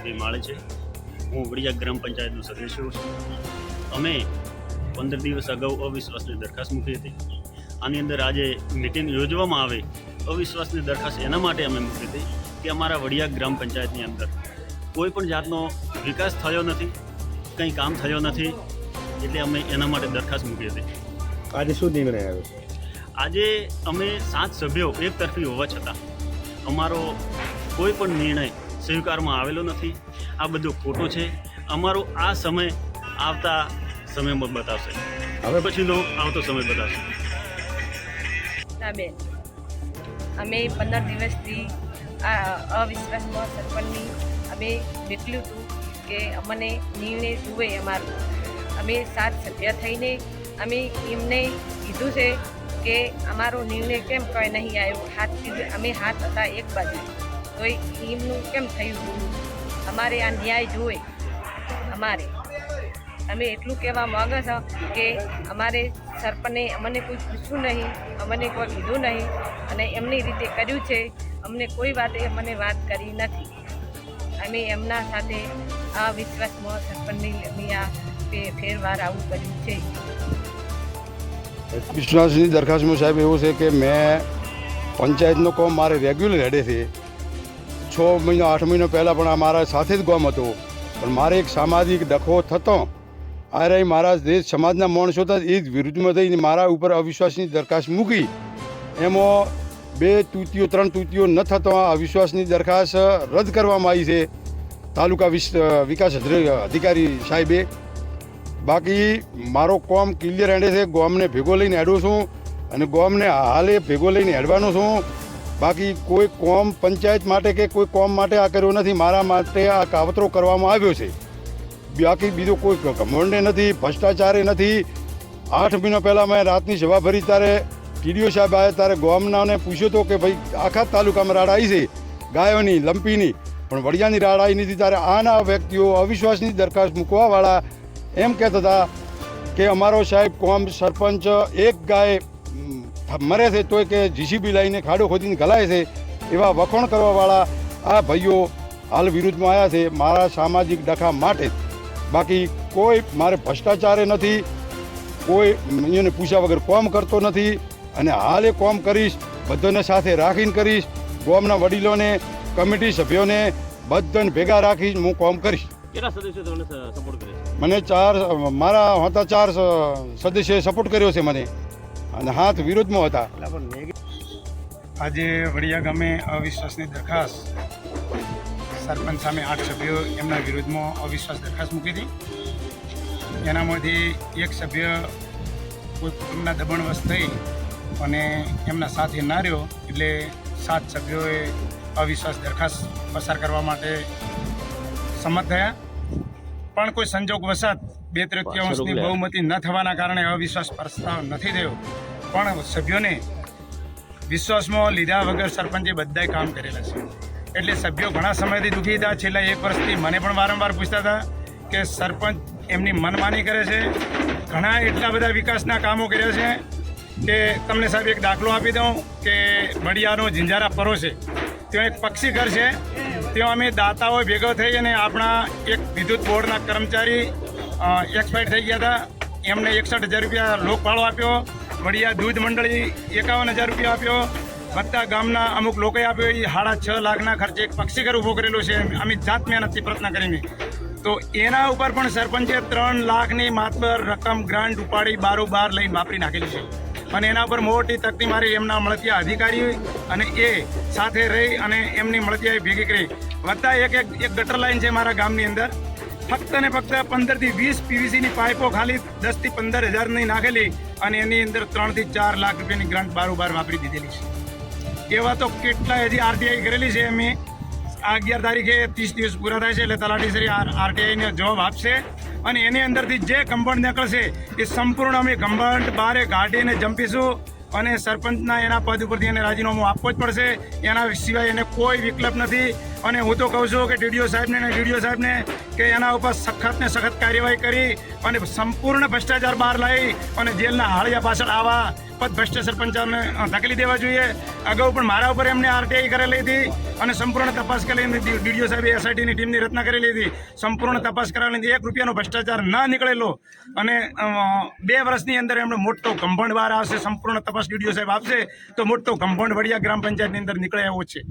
રમેશભાઈ માળે છે। હું વડિયા ગ્રામ પંચાયતનો સદસ્ય છું। અમે 15 દિવસ અગાઉ અવિશ્વાસની દરખાસ્ત મૂકી હતી। આની અંદર આજે મિટિંગ યોજવામાં આવે અવિશ્વાસની દરખાસ્ત એના માટે અમે મૂકી હતી કે અમારા વડિયા ગ્રામ પંચાયતની અંદર કોઈ પણ જાતનો વિકાસ થયો નથી, કંઈ કામ થયો નથી, એટલે અમે એના માટે દરખાસ્ત મૂકી હતી। આજે શું નિર્ણય આવ્યો? આજે અમે 7 સભ્યો એક તરફી હોવા છતાં અમારો કોઈ પણ નિર્ણય સ્વીકારવામાં આવેલો નથી। આ બધું ખોટું છે। અમારો આ સમય આવતા સમયમાં બતાવશે, હવે પછીનો આવતો સમય બતાવશે। બેન, અમે 15 દિવસથી આ અવિશ્વાસમાં સરપંચની અમે નીકળ્યું હતું કે અમને નિર્ણય જુએ અમારો। અમે 7 સભ્ય થઈને અમે એમને કીધું છે કે અમારો નિર્ણય કેમ કંઈ નહીં આવ્યો। અમે હાથ હતા એક બાજુ, તો એમનું કેમ થયું? અમારે આ ન્યાય જુએ। અમે એટલું કહેવા માંગે છે કે અમારે સરપંચે અમને કોઈ પૂછ્યું નહીં, અમને કોઈ કીધું નહીં, અને એમની રીતે કર્યું છે। અમને કોઈ વાતે અમને વાત કરી નથી। અમે એમના સાથે આ વિશ્વાસમાં સરપંચની અમે આ ફેરવાર આવું કર્યું છે। વિશ્વાસની દરખાસ્તમાં સાહેબ એવું છે કે મેં પંચાયતનો કામ મારે રેગ્યુલર હેડે છે। 6 મહિના 8 મહિના પહેલાં પણ આ મારા સાથે જ ગામ હતો, પણ મારે એક સામાજિક ડખો થતો આ રહી મારા દેશ સમાજના માણસો હતા એ જ વિરુદ્ધમાં થઈને મારા ઉપર અવિશ્વાસની દરખાસ્ત મૂકી। એમાં 2 તૃતીયો 3 તૃતીયો ન થતો આ અવિશ્વાસની દરખાસ્ત રદ કરવામાં આવી છે તાલુકા વિકાસ અધિકારી સાહેબે। બાકી મારો કોમ ક્લિયર હેડે છે। ગામને ભેગો લઈને હેડું છું અને ગામને હાલે ભેગો લઈને હેડવાનો છું। બાકી કોઈ કોમ પંચાયત માટે કે કોઈ કોમ માટે આ કર્યો નથી, મારા માટે આ કાવતરો કરવામાં આવ્યો છે। બાકી બીજો કોઈ ઘમંડે નથી, ભ્રષ્ટાચારે નથી। 8 મહિના પહેલાં મેં રાતની સભા ભરી ત્યારે ટીડીઓ સાહેબ આવ્યા ત્યારે ગામનાને પૂછ્યો હતો કે ભાઈ આખા તાલુકામાં રાડ આવી છે ગાયોની લંપીની, પણ વડિયાની રાડ આવી નથી। ત્યારે આના વ્યક્તિઓ અવિશ્વાસની દરખાસ્ત મૂકવાવાળા એમ કહેતા હતા કે અમારો સાહેબ કોમ સરપંચ એક ગાય મરે છે તોય કે જીસીબી લઈને ખાડો ખોદીને ગલાય છે, એવા વખોણ કરવાવાળા આ ભાઈઓ હાલ વિરુદ્ધમાં આવ્યા છે મારા સામાજિક ડખા માટે। બાકી કોઈ મારે ભ્રષ્ટાચારે નથી, કોઈ એને પૂછ્યા વગર કોમ કરતો નથી, અને હાલ એ કોમ કરીશ, બધાને સાથે રાખીને કરીશ। ગામના વડીલોને, કમિટી સભ્યોને બધાને ભેગા રાખીશ, હું કોમ કરીશ। કેટલા સદસ્યો તમને સપોર્ટ કરે છે? મને મારા હતા 4 સદસ્યોએ સપોર્ટ કર્યો છે મને, અને હાથ વિરોધમાં હતા। આજે વડિયા ગામે અવિશ્વાસની દરખાસ્ત સરપંચ સામે 8 સભ્યો એમના વિરોધમાં અવિશ્વાસ દરખાસ્ત મૂકી હતી। એનામાંથી એક સભ્ય કોઈ કુટુંબના દબાણવશ થઈ અને એમના સાથે ના રહ્યો, એટલે 7 સભ્યોએ અવિશ્વાસ દરખાસ્ત પસાર કરવા માટે સંમત થયા। પણ કોઈ સંજોગવશાત 2/3 બહુમતી ન થવાના કારણે અવિશ્વાસ પ્રસ્તાવ નથી થયો। પણ સભ્યોને વિશ્વાસમાં લીધા વગર સરપંચે બધાએ કામ કરેલા છે, એટલે સભ્યો ઘણા સમયથી દુઃખી હતા। છેલ્લા 1 વર્ષથી મને પણ વારંવાર પૂછતા હતા કે સરપંચ એમની મનમાની કરે છે। ઘણા એટલા બધા વિકાસના કામો કર્યા છે કે તમને સાહેબ એક દાખલો આપી દઉં કે વડિયાનો ઝિંઝારા પરો છે, ત્યાં એક પક્ષી ઘર છે। ત્યાં અમે દાતાઓ ભેગો થઈ અને આપણા એક વિદ્યુત બોર્ડના કર્મચારી એક્સપાયર થઈ ગયા હતા, એમને 61,000 રૂપિયા લોકફાળો આપ્યો। વડિયા દૂધ મંડળી 51,000 રૂપિયા આપ્યો, વત્તા ગામના અમુક લોકોએ આપ્યો। એ 6.5 લાખના ખર્ચે એક પક્ષીઘર ઊભો કરેલો છે અમે જાત મહેનતથી પ્રયત્ન કરીને। તો એના ઉપર પણ સરપંચે 3 લાખની માત્ર રકમ ગ્રાન્ટ ઉપાડી બારોબાર લઈને વાપરી નાખેલી છે, અને એના ઉપર મોટી તકતી મારી એમના મળતિયા અધિકારી અને એ સાથે રહી અને એમની મળતિયાએ ભેગી કરી। વત્તા એક ગટર લાઈન છે મારા ગામની અંદર, ફક્ત ને ફક્ત 15 થી 20 પીવીસીની પાઇપો ખાલી 10 થી 15,000ની નાખેલી, અને એની અંદર 3 થી 4 લાખ રૂપિયાની ગ્રાન્ટ બારોબાર વાપરી દીધેલી છે। એવા તો કેટલા હજી આરટીઆઈ કરેલી છે। અમે 11 તારીખે 30 દિવસ પૂરા થાય છે એટલે તલાટીશ્રી આરટીઆઈને જવાબ આપશે, અને એની અંદરથી જે કમ્પાઉન્ડ નીકળશે એ સંપૂર્ણ અમે કમ્પાઉન્ડ બહાર કાઢીને જંપીશું, અને સરપંચના એના પદ ઉપરથી એને રાજીનામું આપવો જ પડશે। એના સિવાય એને કોઈ વિકલ્પ નથી। અને હું તો કહું છું કે ટીડીઓ સાહેબને કે એના ઉપર સખતને સખત કાર્યવાહી કરી અને સંપૂર્ણ ભ્રષ્ટાચાર બહાર લાવી અને જેલના હાળિયા પાછળ આવા પદભ્રષ્ટ સરપંચોને ધકેલી દેવા જોઈએ. અગાઉ પણ મારા ઉપર એમને આરટીઆઈ કરેલી હતી અને સંપૂર્ણ તપાસ કરેલી હતી. ડીડીઓ સાહેબે એસઆઈટીની ટીમની રચના કરેલી હતી. સંપૂર્ણ તપાસ કરાવેલી હતી. 1 રૂપિયાનો ભ્રષ્ટાચાર ના નીકળેલો અને 2 વર્ષની અંદર એમનો મોટો કમ્પાઉન્ડ બહાર આવશે. સંપૂર્ણ તપાસ ડીડીઓ સાહેબ આપશે તો મોટો કમ્પાઉન્ડ વડિયા ગ્રામ પંચાયતની અંદર નીકળે એવો છે.